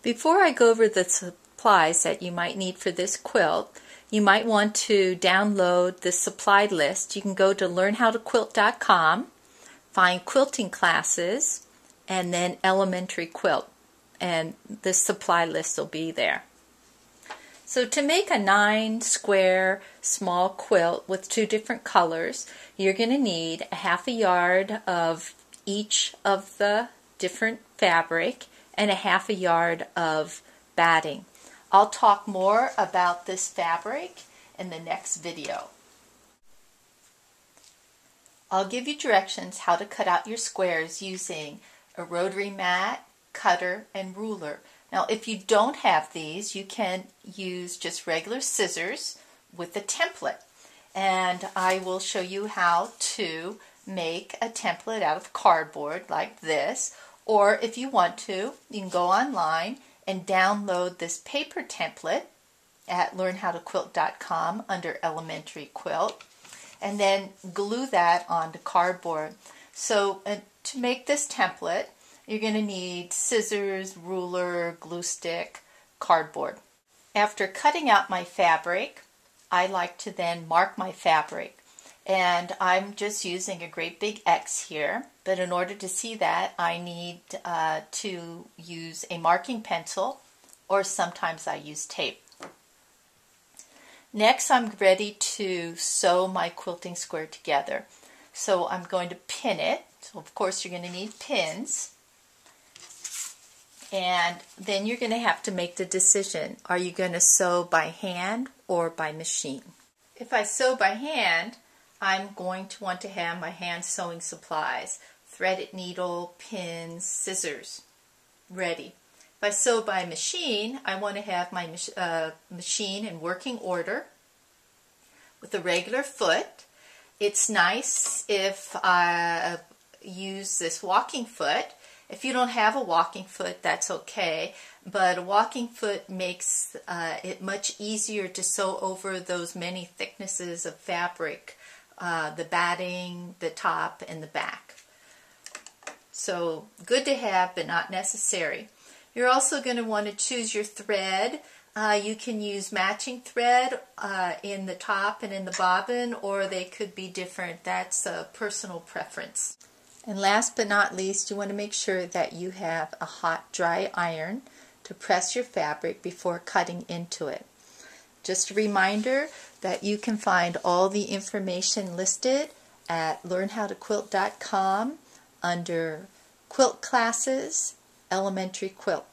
Before I go over the supplies that you might need for this quilt, you might want to download the supply list. You can go to learnhowtoquilt.com, find quilting classes, and then elementary quilt, and the supply list will be there. So to make a 9-square small quilt with 2 different colors, you're going to need a ½ yard of each of the different fabric and a ½ yard of batting. I'll talk more about this fabric in the next video. I'll give you directions how to cut out your squares using a rotary mat, cutter, and ruler. Now, if you don't have these, you can use just regular scissors with a template. And I will show you how to make a template out of cardboard like this. Or if you want to, you can go online and download this paper template at learnhowtoquilt.com under Elementary Quilt, and then glue that onto cardboard. So to make this template, you're going to need scissors, ruler, glue stick, cardboard. After cutting out my fabric, I like to then mark my fabric. And I'm just using a great big X here, but in order to see that, I need to use a marking pencil, or sometimes I use tape. Next, I'm ready to sew my quilting square together. So I'm going to pin it. So of course you're going to need pins. And then you're going to have to make the decision. Are you going to sew by hand or by machine? If I sew by hand, I'm going to want to have my hand sewing supplies, threaded needle, pins, scissors, ready. If I sew by machine, I want to have my machine in working order with a regular foot. It's nice if I use this walking foot. If you don't have a walking foot, that's okay, but a walking foot makes it much easier to sew over those many thicknesses of fabric, the batting, the top, and the back. So good to have, but not necessary. You're also going to want to choose your thread. You can use matching thread in the top and in the bobbin, or they could be different. That's a personal preference. And last but not least, you want to make sure that you have a hot, dry iron to press your fabric before cutting into it. Just a reminder that you can find all the information listed at learnhowtoquilt.com under Quilt Classes, Elementary Quilt.